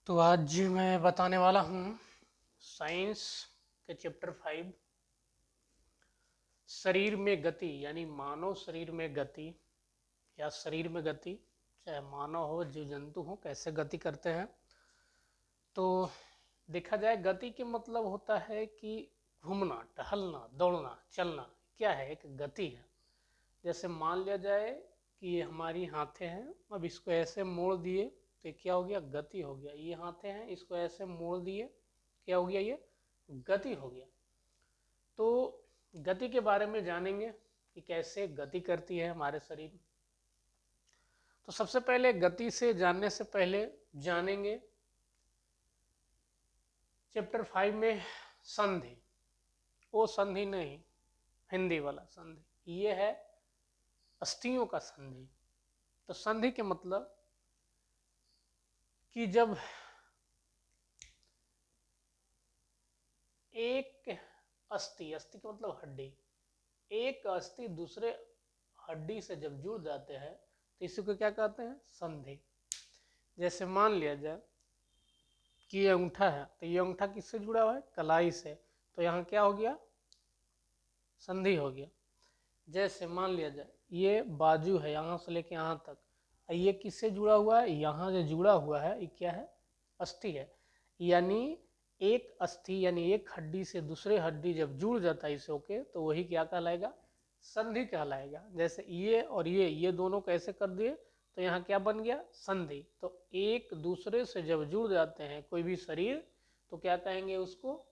तो आज मैं बताने वाला हूँ साइंस के चैप्टर 5 शरीर में गति यानी मानव शरीर में गति या शरीर में गति, चाहे मानव हो जीव जंतु हो, कैसे गति करते हैं। तो देखा जाए गति के मतलब होता है कि घूमना, टहलना, दौड़ना, चलना, क्या है, एक गति है। जैसे मान लिया जाए कि ये हमारी हाथें हैं, अब इसको ऐसे मोड़ दिए तो क्या हो गया, गति हो गया। ये हाथें हैं, इसको ऐसे मोड़ दिए, क्या हो गया, ये गति हो गया। तो गति के बारे में जानेंगे कि कैसे गति करती है हमारे शरीर। तो सबसे पहले गति से जानने से पहले जानेंगे चैप्टर 5 में संधि। वो संधि नहीं, हिंदी वाला संधि, ये है अस्थियों का संधि। तो संधि के मतलब कि जब एक अस्थि, अस्थि का मतलब हड्डी, एक अस्थि दूसरे हड्डी से जब जुड़ जाते हैं तो इसी को क्या कहते हैं, संधि। जैसे मान लिया जाए कि ये अंगूठा है, तो ये अंगूठा किससे जुड़ा हुआ है, कलाई से, तो यहाँ क्या हो गया, संधि हो गया। जैसे मान लिया जाए ये बाजू है, यहाँ से लेके यहाँ तक, ये किससे जुड़ा हुआ है, यहाँ जो जुड़ा हुआ है ये क्या है, अस्थि है। यानी एक अस्थि यानी एक हड्डी से दूसरे हड्डी जब जुड़ जाता है इसे होके, तो वही क्या कहलाएगा, संधि कहलाएगा। जैसे ये और ये दोनों कैसे कर दिए, तो यहाँ क्या बन गया, संधि। तो एक दूसरे से जब जुड़ जाते हैं कोई भी शरीर, तो क्या कहेंगे, उसको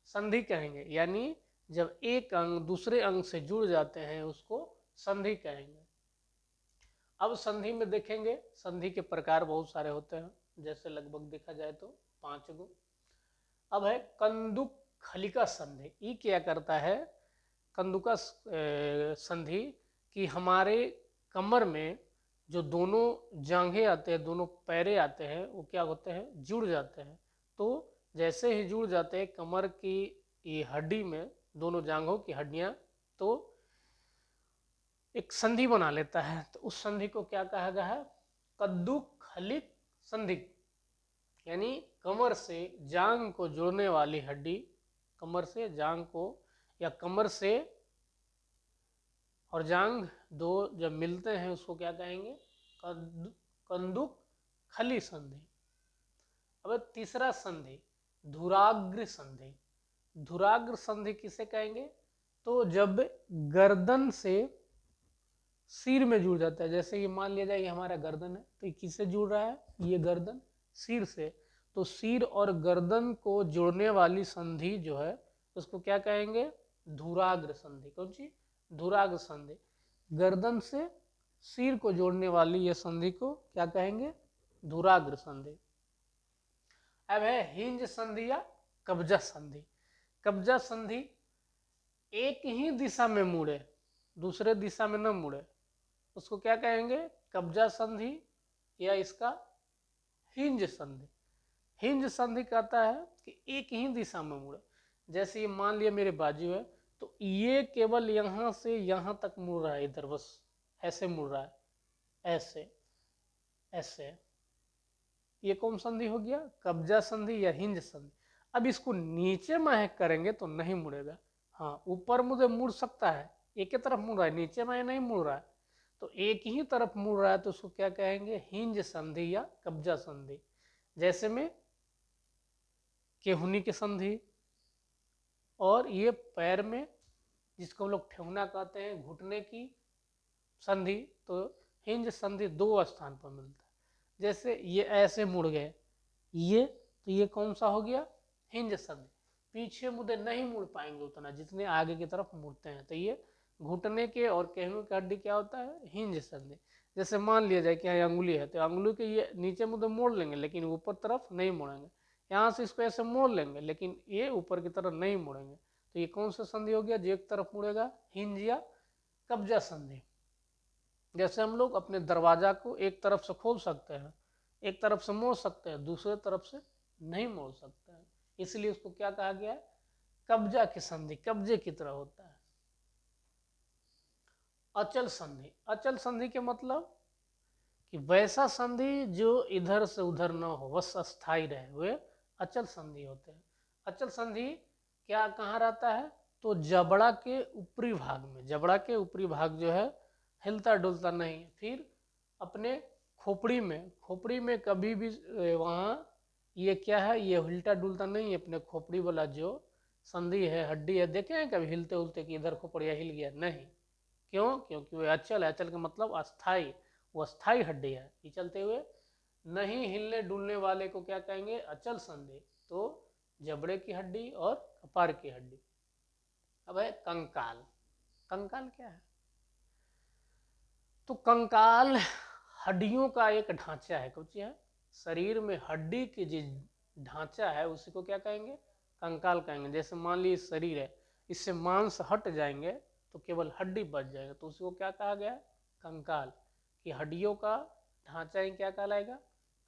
संधि कहेंगे। यानी जब एक अंग दूसरे अंग से जुड़ जाते हैं उसको संधि कहेंगे। अब संधि में देखेंगे, संधि के प्रकार बहुत सारे होते हैं, जैसे लगभग देखा जाए तो 5 गो। अब है कंदुक खलिका संधि। ये क्या करता है, कंदुका संधि, कि हमारे कमर में जो दोनों जांघें आते हैं, दोनों पैरे आते हैं, वो क्या होते हैं, जुड़ जाते हैं। तो जैसे ही जुड़ जाते हैं कमर की ये हड्डी में, दोनों जांघों की हड्डियां, तो एक संधि बना लेता है। तो उस संधि को क्या कहा गया है, कद्दुक खलिक संधि। यानी कमर से जांग को जोड़ने वाली हड्डी, कमर से जांग को, या कमर से और जांग दो जब मिलते हैं उसको क्या कहेंगे, कंदुक खली संधि। अब तीसरा संधि धुराग्र संधि। धुराग्र संधि किसे कहेंगे, तो जब गर्दन से सिर में जुड़ जाता है। जैसे ये मान लिया जाए ये हमारा गर्दन है, तो ये किससे जुड़ रहा है, ये गर्दन सिर से, तो सिर और गर्दन को जोड़ने वाली संधि जो है उसको क्या कहेंगे, धुराग्र संधि। कौन सी, धुराग्र संधि। गर्दन से सिर को जोड़ने वाली ये संधि को क्या कहेंगे, धुराग्र संधि। अब है हिंज संधि या कब्जा संधि। कब्जा संधि एक ही दिशा में मुड़े, दूसरे दिशा में न मुड़े, उसको क्या कहेंगे, कब्जा संधि या इसका हिंज संधि। हिंज संधि कहता है कि एक ही दिशा में मुड़े। जैसे ये मान लिया मेरे बाजू है, तो ये केवल यहाँ से यहाँ तक मुड़ रहा है, इधर बस ऐसे मुड़ रहा है, ऐसे ऐसे, ये कौन संधि हो गया, कब्जा संधि या हिंज संधि। अब इसको नीचे महक करेंगे तो नहीं मुड़ेगा। हाँ, ऊपर मुझे मुड़ सकता है, एक ही तरफ मुड़ रहा है, नीचे में नहीं मुड़ रहा है, तो एक ही तरफ मुड़ रहा है, तो उसको क्या कहेंगे, हिंज संधि या कब्जा संधि। जैसे में केहुनी की संधि, और ये पैर में जिसको हम लोग ठेहुना कहते हैं, घुटने की संधि, तो हिंज संधि 2 स्थान पर मिलता है। जैसे ये ऐसे मुड़ गए ये, तो ये कौन सा हो गया, हिंज संधि। पीछे मुझे नहीं मुड़ पाएंगे उतना जितने आगे की तरफ मुड़ते हैं, तो ये घुटने के और केहू की हड्डी क्या होता है, हिंज संधि। जैसे मान लिया जाए कि यहाँ अंगुली है, तो अंगुली के ये नीचे मुझे मोड़ लेंगे लेकिन ऊपर तरफ नहीं मोड़ेंगे। यहाँ से इसको ऐसे मोड़ लेंगे लेकिन ये ऊपर की तरफ नहीं मोड़ेंगे, तो ये कौन सा संधि हो गया, जो एक तरफ मुड़ेगा, हिंज या कब्जा संधि। जैसे हम लोग अपने दरवाजा को एक तरफ से खोल सकते हैं, एक तरफ से मोड़ सकते हैं, दूसरे तरफ से नहीं मोड़ सकते हैं, इसलिए उसको क्या कहा गया है, कब्जा की संधि, कब्जे की तरह होता है। अचल संधि। अचल संधि के मतलब कि वैसा संधि जो इधर से उधर न हो, बस अस्थाई रहे, वे अचल संधि होते हैं। अचल संधि क्या कहाँ रहता है? तो जबड़ा के ऊपरी भाग में। जबड़ा के ऊपरी भाग जो है हिलता डुलता नहीं। फिर अपने खोपड़ी में कभी भी वहाँ ये क्या है, ये हिलता डुलता नहीं है। अपने खोपड़ी वाला जो संधि है, हड्डी है, देखे हैं कभी हिलते उलते कि इधर खोपड़िया हिल गया? नहीं। क्यों? क्योंकि वो अचल है। अचल का मतलब अस्थाई, वो अस्थाई हड्डी है। ये चलते हुए नहीं हिलने डुलने वाले को क्या कहेंगे? अचल संधि। तो जबड़े की हड्डी और कपार की हड्डी। अब है कंकाल। कंकाल क्या है? तो कंकाल हड्डियों का एक ढांचा है। कुछ है शरीर में हड्डी की जो ढांचा है उसी को क्या कहेंगे? कंकाल कहेंगे। जैसे मान लीजिए शरीर है, इससे मांस हट जाएंगे तो केवल हड्डी बच जाएगा, तो उसको क्या कहा गया? कंकाल। कि हड्डियों का ढांचा ही क्या कहलाएगा?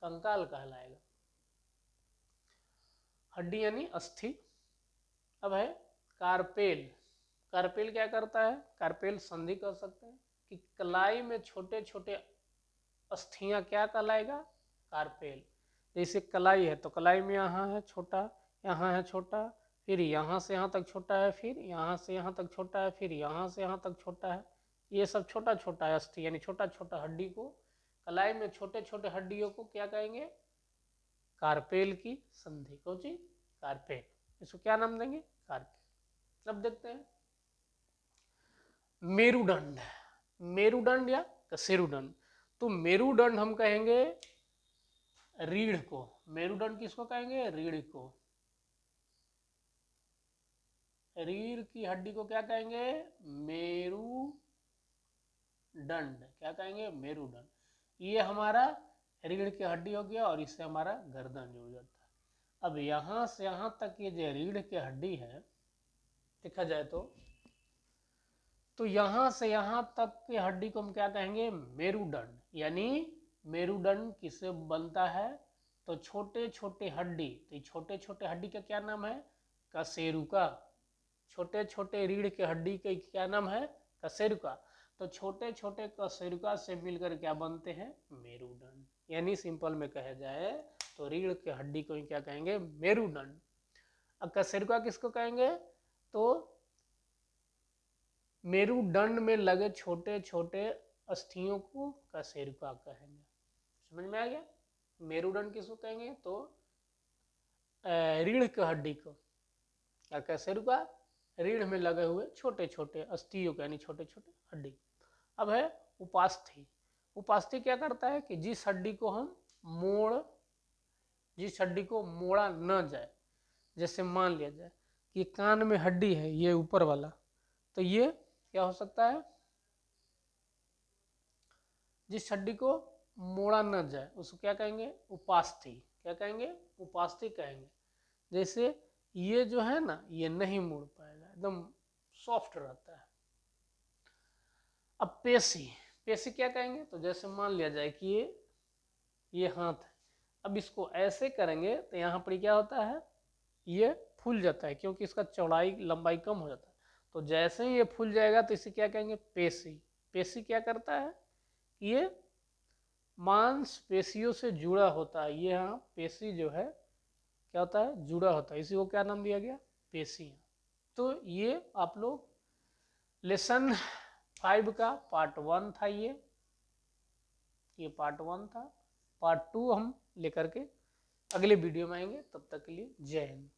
कंकाल कहलाएगा। हड्डी यानी अस्थि। अब है कार्पेल। कार्पेल क्या करता है? कार्पेल संधि कर सकते हैं कि कलाई में छोटे छोटे अस्थियां क्या कहलाएगा? कार्पेल। जैसे कलाई है तो कलाई में यहाँ है छोटा, यहाँ है छोटा, फिर यहाँ से यहाँ तक छोटा है, फिर यहाँ से यहाँ तक छोटा है, फिर यहाँ से यहाँ तक छोटा है। ये सब छोटा छोटा है अस्थि, यानी छोटा छोटा हड्डी को, कलाई में छोटे छोटे हड्डियों को क्या कहेंगे? कार्पेल की संधि। कौन सी? कार्पेल। इसको क्या नाम देंगे? कार्पेल। अब देखते हैं मेरुदंड। मेरुदंड या कशेरुदंड। तो मेरुदंड हम कहेंगे रीढ़ को। मेरुदंड किसको कहेंगे? रीढ़ को। रीढ़ की हड्डी को क्या कहेंगे? मेरुदंड। क्या कहेंगे? मेरुदंड। ये हमारा रीढ़ की हड्डी हो गया और इससे हमारा गर्दन जुड़ जाता है। अब यहाँ से यहाँ तक ये जो रीढ़ की हड्डी है, देखा जाए तो यहाँ से यहाँ तक की हड्डी को हम क्या कहेंगे? मेरुदंड। यानी मेरुदंड किससे बनता है? तो छोटे छोटे हड्डी। तो छोटे छोटे हड्डी का क्या नाम है? कशेरुका। छोटे छोटे रीढ़ के हड्डी के क्या नाम है? कशेरुका। तो छोटे छोटे कशेरुका से मिलकर क्या बनते हैं? मेरुदंड। यानी सिंपल में कहा जाए तो रीढ़ के हड्डी को क्या कहेंगे? मेरुदंड। अब कशेरुका किसको कहेंगे? तो मेरुदंड में लगे छोटे छोटे अस्थियों को कशेरुका कहेंगे। समझ में आ गया? मेरुदंड किसको कहेंगे? तो रीढ़ की हड्डी को। और कशेरुका रीढ़ में लगे हुए छोटे छोटे अस्थियों को, यानी छोटे छोटे हड्डी। अब है उपास्थि। उपास्थि क्या करता है कि जिस हड्डी को मोड़ा न जाए, जैसे मान लिया जाए कि कान में हड्डी है ये ऊपर वाला, तो ये क्या हो सकता है? जिस हड्डी को मोड़ा न जाए उसको क्या कहेंगे? उपास्थि। क्या कहेंगे? उपास्थि कहेंगे। जैसे ये जो है ना, ये नहीं मुड़ पाएगा, एकदम सॉफ्ट रहता है। अब पेशी। पेशी क्या कहेंगे? तो जैसे मान लिया जाए कि ये हाथ है, अब इसको ऐसे करेंगे तो यहाँ पर क्या होता है? ये फूल जाता है, क्योंकि इसका चौड़ाई लंबाई कम हो जाता है। तो जैसे ही ये फूल जाएगा तो इसे क्या कहेंगे? पेशी। पेशी क्या करता है? ये मांसपेशियों से जुड़ा होता है। ये यहाँ पेशी जो है क्या होता है? जुड़ा होता है। इसी को क्या नाम दिया गया? पेशियाँ। तो ये आप लोग लेसन 5 का पार्ट 1 था। ये पार्ट 1 था। पार्ट 2 हम लेकर के अगले वीडियो में आएंगे। तब तक के लिए जय हिंद।